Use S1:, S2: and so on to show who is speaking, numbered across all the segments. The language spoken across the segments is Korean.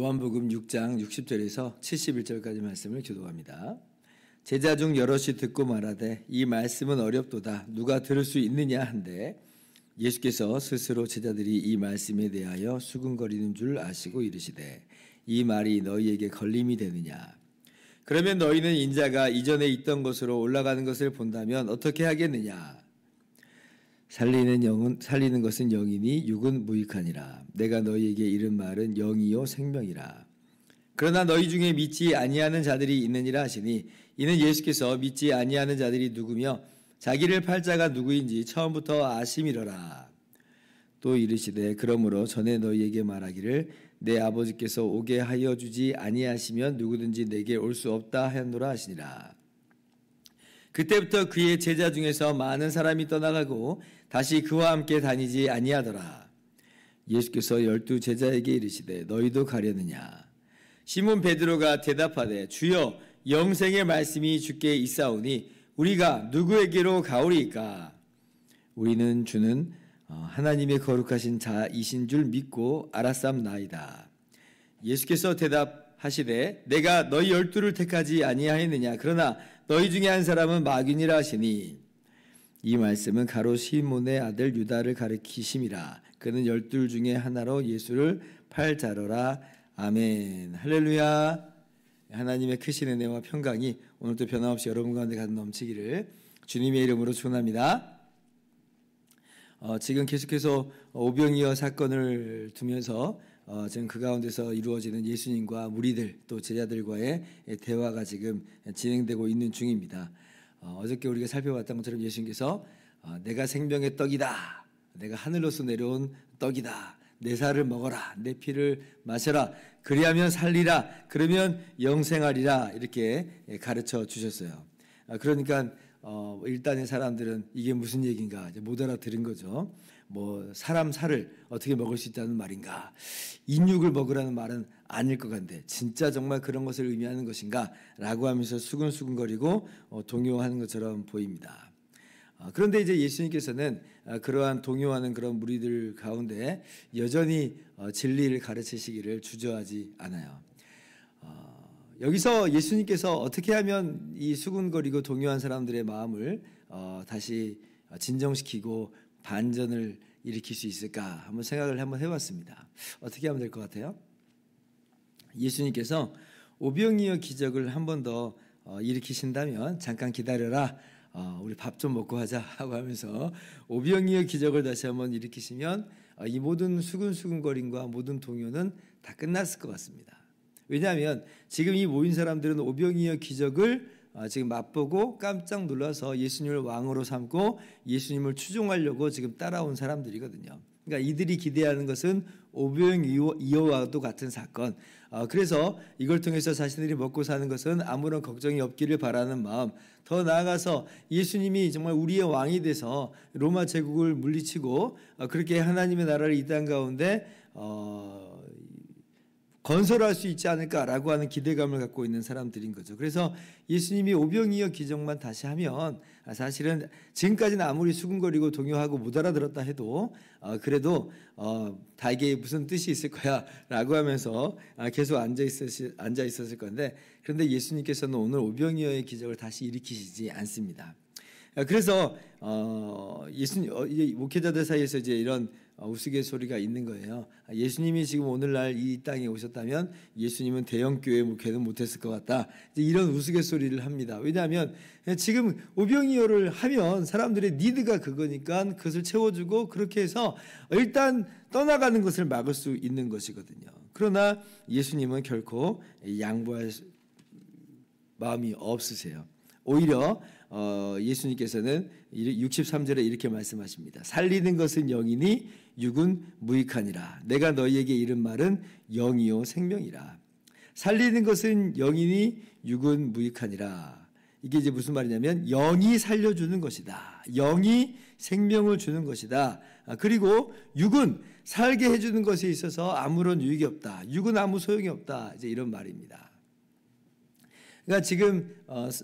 S1: 요한복음 6장 60절에서 71절까지 말씀을 교독합니다. 제자 중 여럿이 듣고 말하되 이 말씀은 어렵도다 누가 들을 수 있느냐 한데 예수께서 스스로 제자들이 이 말씀에 대하여 수군거리는 줄 아시고 이르시되 이 말이 너희에게 걸림이 되느냐 그러면 너희는 인자가 이전에 있던 곳으로 올라가는 것을 본다면 어떻게 하겠느냐 살리는 것은 영이니 육은 무익하니라. 내가 너희에게 이른 말은 영이요 생명이라. 그러나 너희 중에 믿지 아니하는 자들이 있느니라 하시니 이는 예수께서 믿지 아니하는 자들이 누구며 자기를 팔 자가 누구인지 처음부터 아심이러라. 또 이르시되 그러므로 전에 너희에게 말하기를 내 아버지께서 오게 하여 주지 아니하시면 누구든지 내게 올 수 없다 하였노라 하시니라. 그때부터 그의 제자 중에서 많은 사람이 떠나가고 다시 그와 함께 다니지 아니하더라. 예수께서 12 제자에게 이르시되 너희도 가려느냐. 시몬 베드로가 대답하되 주여 영생의 말씀이 주께 있사오니 우리가 누구에게로 가오리이까. 우리는 주는 하나님의 거룩하신 자이신 줄 믿고 알았삼나이다. 예수께서 대답하시되 내가 너희 12를 택하지 아니하였느냐. 그러나 너희 중에 한 사람은 마귀니라 하시니 이 말씀은 가롯 시몬의 아들 유다를 가리키심이라. 그는 12 중에 하나로 예수를 팔 자로라. 아멘. 할렐루야. 하나님의 크신 은혜와 평강이 오늘도 변함없이 여러분 가운데 가득 넘치기를 주님의 이름으로 축원합니다. 지금 계속해서 오병이어 사건을 두면서 지금 그 가운데서 이루어지는 예수님과 무리들 또 제자들과의 대화가 지금 진행되고 있는 중입니다. 어저께 우리가 살펴봤던 것처럼 예수님께서 내가 생명의 떡이다. 내가 하늘로서 내려온 떡이다. 내 살을 먹어라. 내 피를 마셔라. 그리하면 살리라. 그러면 영생하리라. 이렇게 가르쳐 주셨어요. 그러니까 일단의 사람들은 이게 무슨 얘기인가 이제 못 알아들은 거죠. 뭐 사람 살을 어떻게 먹을 수 있다는 말인가, 인육을 먹으라는 말은 아닐 것 같은데 진짜 정말 그런 것을 의미하는 것인가 라고 하면서 수근수근거리고 동요하는 것처럼 보입니다. 그런데 이제 예수님께서는 그러한 동요하는 그런 무리들 가운데 여전히 진리를 가르치시기를 주저하지 않아요. 여기서 예수님께서 어떻게 하면 이 수군거리고 동요한 사람들의 마음을 다시 진정시키고 반전을 일으킬 수 있을까 한번 생각을 해봤습니다. 어떻게 하면 될 것 같아요? 예수님께서 오병이어 기적을 한 번 더 일으키신다면 잠깐 기다려라. 우리 밥 좀 먹고 하자 하고 하면서 오병이어 기적을 다시 한번 일으키시면 이 모든 수근수근거림과 모든 동요는 다 끝났을 것 같습니다. 왜냐하면 지금 이 모인 사람들은 오병이어 기적을 지금 맛보고 깜짝 놀라서 예수님을 왕으로 삼고 예수님을 추종하려고 지금 따라온 사람들이거든요. 그러니까 이들이 기대하는 것은 오병이어와도 같은 사건. 그래서 이걸 통해서 자신들이 먹고 사는 것은 아무런 걱정이 없기를 바라는 마음. 더 나아가서 예수님이 정말 우리의 왕이 돼서 로마 제국을 물리치고 그렇게 하나님의 나라를 이 땅 가운데 건설할 수 있지 않을까라고 하는 기대감을 갖고 있는 사람들인 거죠. 그래서 예수님이 오병이어 기적만 다시 하면 사실은 지금까지는 아무리 수근거리고 동요하고 못 알아들었다 해도 그래도 다 이게 무슨 뜻이 있을 거야 라고 하면서 계속 앉아 있었을 건데, 그런데 예수님께서는 오늘 오병이어의 기적을 다시 일으키시지 않습니다. 그래서 예수님 목회자들 사이에서 이제 이런 우스갯소리가 있는 거예요. 예수님이 지금 오늘날 이 땅에 오셨다면 예수님은 대형 교회 목회는 못했을 것 같다. 이제 이런 우스갯소리를 합니다. 왜냐하면 지금 오병이어를 하면 사람들의 니드가 그거니까 그것을 채워주고 그렇게 해서 일단 떠나가는 것을 막을 수 있는 것이거든요. 그러나 예수님은 결코 양보할 마음이 없으세요. 오히려 예수님께서는 63절에 이렇게 말씀하십니다. 살리는 것은 영이니 육은 무익하니라. 내가 너희에게 이른 말은 영이요 생명이라. 살리는 것은 영이니 육은 무익하니라. 이게 이제 무슨 말이냐면 영이 살려주는 것이다. 영이 생명을 주는 것이다. 그리고 육은 살게 해주는 것에 있어서 아무런 유익이 없다. 육은 아무 소용이 없다. 이제 이런 말입니다. 그러니까 지금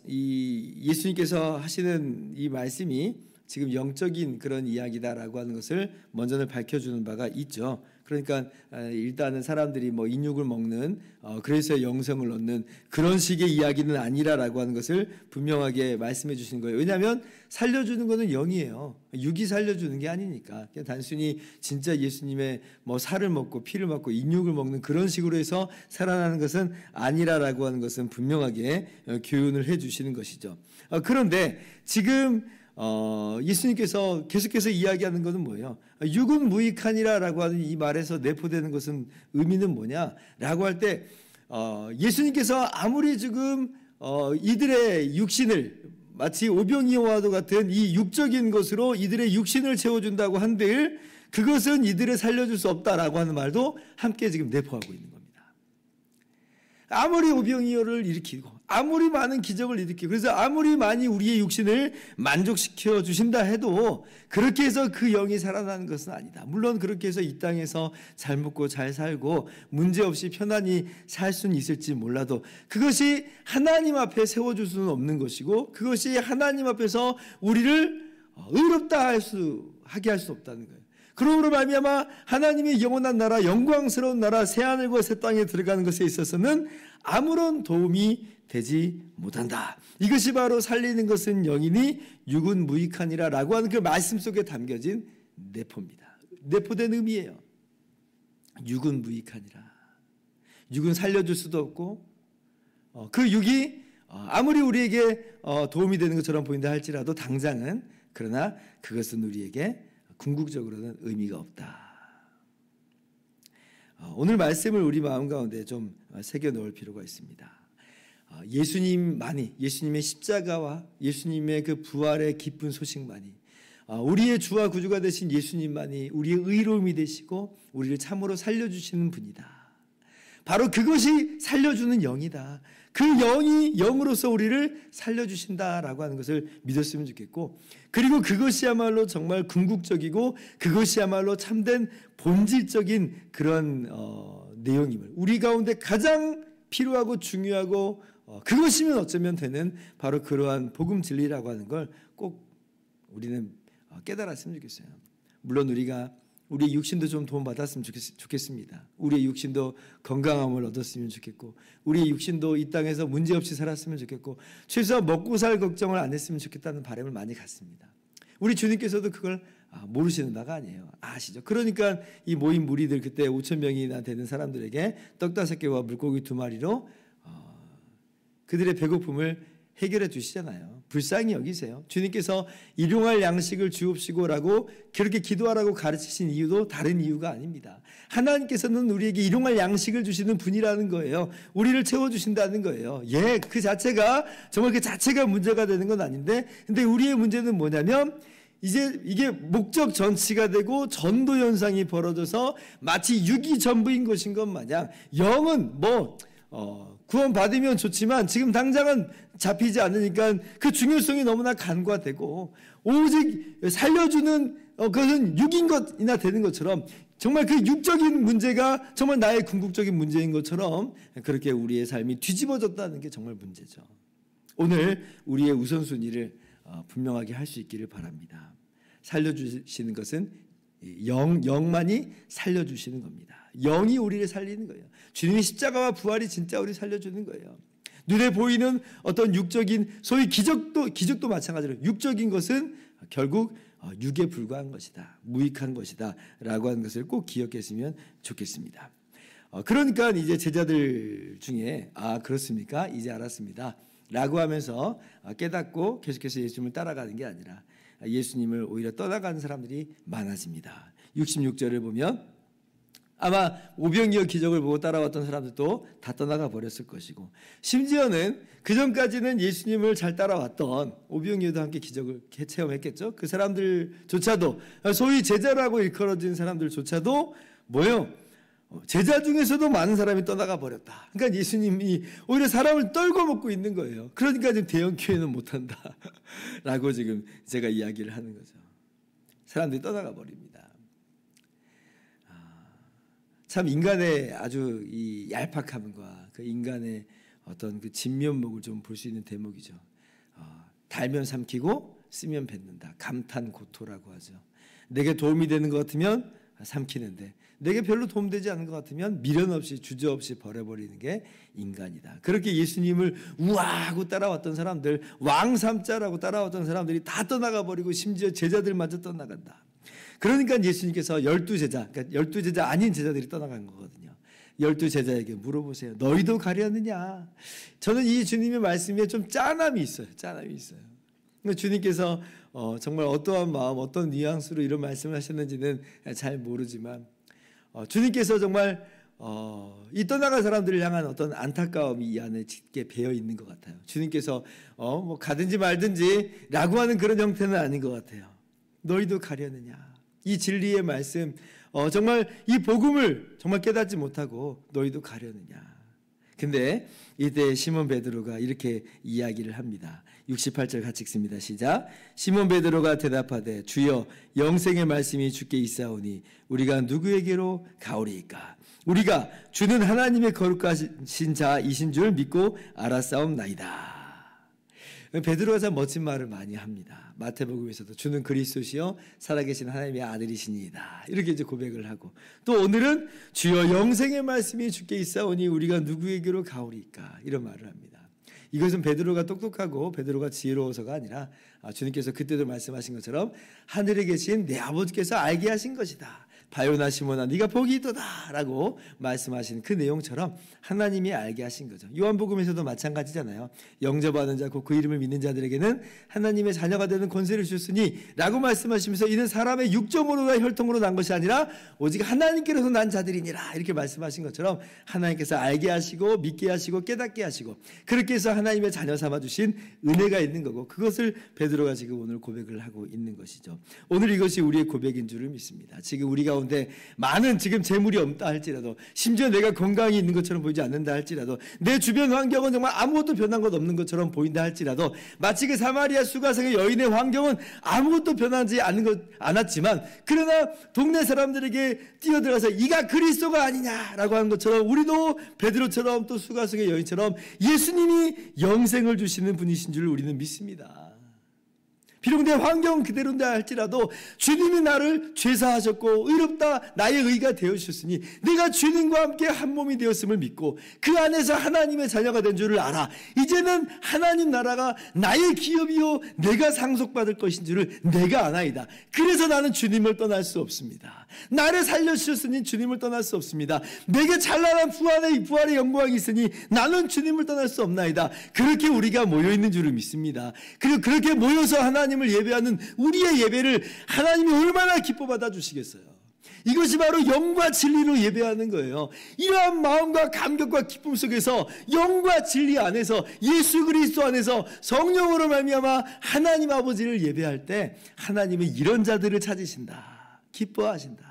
S1: 이 예수님께서 하시는 이 말씀이 지금 영적인 그런 이야기다라고 하는 것을 먼저는 밝혀주는 바가 있죠. 그러니까 일단은 사람들이 뭐 인육을 먹는 그래서 영생을 얻는 그런 식의 이야기는 아니라라고 하는 것을 분명하게 말씀해 주시는 거예요. 왜냐하면 살려주는 것은 영이에요. 육이 살려주는 게 아니니까. 그냥 단순히 진짜 예수님의 뭐 살을 먹고 피를 먹고 인육을 먹는 그런 식으로 해서 살아나는 것은 아니라라고 하는 것은 분명하게 교훈을 해 주시는 것이죠. 그런데 지금 예수님께서 계속해서 이야기하는 것은 뭐예요? 육은 무익하니라라고 하는 이 말에서 내포되는 것은 의미는 뭐냐라고 할 때 예수님께서 아무리 지금 이들의 육신을 마치 오병이어와도 같은 이 육적인 것으로 이들의 육신을 채워준다고 한들 그것은 이들을 살려줄 수 없다라고 하는 말도 함께 지금 내포하고 있는 겁니다. 아무리 오병이어를 일으키고 아무리 많은 기적을 일으키고 그래서 아무리 많이 우리의 육신을 만족시켜 주신다 해도 그렇게 해서 그 영이 살아나는 것은 아니다. 물론 그렇게 해서 이 땅에서 잘 먹고 잘 살고 문제없이 편안히 살 수는 있을지 몰라도 그것이 하나님 앞에 세워줄 수는 없는 것이고 그것이 하나님 앞에서 우리를 의롭다 하게 할 수 없다는 거예요. 그러므로 말미암아 하나님의 영원한 나라 영광스러운 나라 새하늘과 새 땅에 들어가는 것에 있어서는 아무런 도움이 되지 못한다. 이것이 바로 살리는 것은 영이니 육은 무익하니라 라고 하는 그 말씀 속에 담겨진 내포입니다. 내포된 의미예요. 육은 무익하니라. 육은 살려줄 수도 없고 그 육이 아무리 우리에게 도움이 되는 것처럼 보인다 할지라도 당장은 그러나 그것은 우리에게 궁극적으로는 의미가 없다. 오늘 말씀을 우리 마음 가운데 좀 새겨 넣을 필요가 있습니다. 예수님만이 예수님의 십자가와 예수님의 그 부활의 기쁜 소식만이 우리의 주와 구주가 되신 예수님만이 우리의 의로움이 되시고 우리를 참으로 살려주시는 분이다. 바로 그것이 살려주는 영이다. 그 영이 영으로서 우리를 살려주신다라고 하는 것을 믿었으면 좋겠고 그리고 그것이야말로 정말 궁극적이고 그것이야말로 참된 본질적인 그런 내용임을 우리 가운데 가장 필요하고 중요하고 그것이면 어쩌면 되는 바로 그러한 복음 진리라고 하는 걸 꼭 우리는 깨달았으면 좋겠어요. 물론 우리가 우리 육신도 좀 도움받았으면 좋겠습니다. 우리의 육신도 건강함을 얻었으면 좋겠고 우리의 육신도 이 땅에서 문제없이 살았으면 좋겠고 최소한 먹고 살 걱정을 안 했으면 좋겠다는 바람을 많이 갖습니다. 우리 주님께서도 그걸 모르시는 바가 아니에요. 아시죠? 그러니까 이 모인 무리들 그때 5,000명이나 되는 사람들에게 떡 5개와 물고기 2마리로 그들의 배고픔을 해결해 주시잖아요. 불쌍히 여기세요. 주님께서 일용할 양식을 주옵시고라고 그렇게 기도하라고 가르치신 이유도 다른 이유가 아닙니다. 하나님께서는 우리에게 일용할 양식을 주시는 분이라는 거예요. 우리를 채워주신다는 거예요. 그 자체가 정말 그 자체가 문제가 되는 건 아닌데 근데 우리의 문제는 뭐냐면 이제 이게 목적 전치가 되고 전도 현상이 벌어져서 마치 육이 전부인 것인 것 마냥 영은 구원 받으면 좋지만 지금 당장은 잡히지 않으니까 그 중요성이 너무나 간과되고 오직 살려주는 그것은 육인 것이나 되는 것처럼 정말 그 육적인 문제가 정말 나의 궁극적인 문제인 것처럼 그렇게 우리의 삶이 뒤집어졌다는 게 정말 문제죠. 오늘 우리의 우선순위를 분명하게 할 수 있기를 바랍니다. 살려주시는 것은 영만이 살려주시는 겁니다. 영이 우리를 살리는 거예요. 주님의 십자가와 부활이 진짜 우리를 살려주는 거예요. 눈에 보이는 어떤 육적인 소위 기적도 마찬가지로 육적인 것은 결국 육에 불과한 것이다. 무익한 것이다. 라고 하는 것을 꼭 기억했으면 좋겠습니다. 그러니까 이제 제자들 중에 그렇습니까? 이제 알았습니다. 라고 하면서 깨닫고 계속해서 예수님을 따라가는 게 아니라 예수님을 오히려 떠나가는 사람들이 많아집니다. 66절을 보면 아마 오병이어 기적을 보고 따라왔던 사람들도 다 떠나가 버렸을 것이고 심지어는 그전까지는 예수님을 잘 따라왔던 오병이어도 함께 기적을 체험했겠죠. 그 사람들조차도 소위 제자라고 일컬어진 사람들조차도 제자 중에서도 많은 사람이 떠나가 버렸다. 그러니까 예수님이 오히려 사람을 떨궈 먹고 있는 거예요. 그러니까 지금 대형 교회는 못한다 라고 지금 제가 이야기를 하는 거죠. 사람들이 떠나가 버립니다. 참 인간의 아주 이 얄팍함과 그 인간의 어떤 그 진면목을 좀 볼 수 있는 대목이죠. 달면 삼키고 쓰면 뱉는다. 감탄고토라고 하죠. 내게 도움이 되는 것 같으면 삼키는데 내게 별로 도움되지 않은 것 같으면 미련 없이 주저없이 버려버리는 게 인간이다. 그렇게 예수님을 우아하고 따라왔던 사람들, 왕삼자라고 따라왔던 사람들이 다 떠나가 버리고 심지어 제자들마저 떠나간다. 그러니까 예수님께서 12제자, 그러니까 12제자 아닌 제자들이 떠나간 거거든요. 12제자에게 물어보세요. 너희도 가려느냐? 저는 이 주님의 말씀에 좀 짠함이 있어요. 짠함이 있어요. 주님께서 정말 어떠한 마음, 어떤 뉘앙스로 이런 말씀을 하셨는지는 잘 모르지만 주님께서 정말 이 떠나간 사람들을 향한 어떤 안타까움이 이 안에 짙게 배어 있는 것 같아요. 주님께서 뭐 가든지 말든지라고 하는 그런 형태는 아닌 것 같아요. 너희도 가려느냐? 이 진리의 말씀, 정말 이 복음을 정말 깨닫지 못하고 너희도 가려느냐? 근데 이때 시몬 베드로가 이렇게 이야기를 합니다. 68절 같이 읽습니다. 시작. 시몬 베드로가 대답하되 주여 영생의 말씀이 주께 있사오니 우리가 누구에게로 가오리이까? 우리가 주는 하나님의 거룩하신 자이신 줄 믿고 알았사옵나이다. 베드로가 참 멋진 말을 많이 합니다. 마태복음에서도 주는 그리스도시요 살아계신 하나님의 아들이시니이다. 이렇게 이제 고백을 하고 또 오늘은 주여 영생의 말씀이 주께 있사오니 우리가 누구에게로 가오리이까? 이런 말을 합니다. 이것은 베드로가 똑똑하고 베드로가 지혜로워서가 아니라 주님께서 그때도 말씀하신 것처럼 하늘에 계신 내 아버지께서 알게 하신 것이다. 바요나 시몬아 네가 복이 있도다 라고 말씀하신 그 내용처럼 하나님이 알게 하신 거죠. 요한복음에서도 마찬가지잖아요. 영접하는 자 곧 그 이름을 믿는 자들에게는 하나님의 자녀가 되는 권세를 주셨으니 라고 말씀하시면서 이는 사람의 육정으로나 혈통으로 난 것이 아니라 오직 하나님께로서 난 자들이니라 이렇게 말씀하신 것처럼 하나님께서 알게 하시고 믿게 하시고 깨닫게 하시고 그렇게 해서 하나님의 자녀 삼아주신 은혜가 있는 거고 그것을 베드로가 지금 오늘 고백을 하고 있는 것이죠. 오늘 이것이 우리의 고백인 줄을 믿습니다. 지금 우리 가운데 많은 지금 재물이 없다 할지라도 심지어 내가 건강이 있는 것처럼 보이지 않는다 할지라도 내 주변 환경은 정말 아무것도 변한 것 없는 것처럼 보인다 할지라도 마치 그 사마리아 수가성의 여인의 환경은 아무것도 변하지 않았지만 그러나 동네 사람들에게 뛰어들어서 이가 그리스도가 아니냐라고 하는 것처럼 우리도 베드로처럼 또 수가성의 여인처럼 예수님이 영생을 주시는 분이신 줄 우리는 믿습니다. 비록 내 환경은 그대로인다 할지라도 주님이 나를 죄사하셨고 의롭다 나의 의가 되어주셨으니 내가 주님과 함께 한 몸이 되었음을 믿고 그 안에서 하나님의 자녀가 된 줄을 알아. 이제는 하나님 나라가 나의 기업이요 내가 상속받을 것인 줄을 내가 아나이다. 그래서 나는 주님을 떠날 수 없습니다. 나를 살려주셨으니 주님을 떠날 수 없습니다. 내게 찬란한 부활의 영광이 있으니 나는 주님을 떠날 수 없나이다. 그렇게 우리가 모여있는 줄을 믿습니다. 그리고 그렇게 모여서 하나님을 예배하는 우리의 예배를 하나님이 얼마나 기뻐 받아주시겠어요. 이것이 바로 영과 진리로 예배하는 거예요. 이러한 마음과 감격과 기쁨 속에서 영과 진리 안에서 예수 그리스도 안에서 성령으로 말미암아 하나님 아버지를 예배할 때 하나님은 이런 자들을 찾으신다. 기뻐하신다.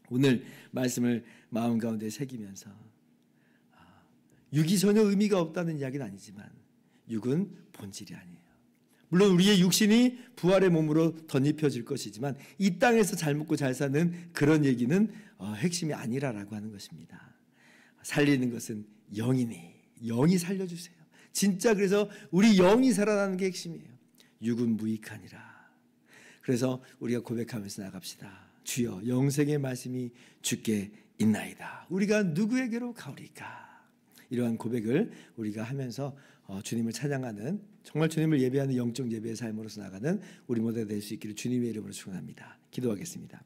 S1: 오늘 말씀을 마음 가운데 새기면서 육이 전혀 의미가 없다는 이야기는 아니지만 육은 본질이 아니에요. 물론 우리의 육신이 부활의 몸으로 덧입혀질 것이지만 이 땅에서 잘 먹고 잘 사는 그런 얘기는 핵심이 아니라라고 하는 것입니다. 살리는 것은 영이니 영이 살려주세요. 진짜 그래서 우리 영이 살아나는 게 핵심이에요. 육은 무익하니라. 그래서 우리가 고백하면서 나갑시다. 주여 영생의 말씀이 주께 있나이다. 우리가 누구에게로 가오리까? 이러한 고백을 우리가 하면서 주님을 찬양하는 정말 주님을 예배하는 영적 예배의 삶으로서 나가는 우리 모두가 될 수 있기를 주님의 이름으로 축원합니다. 기도하겠습니다.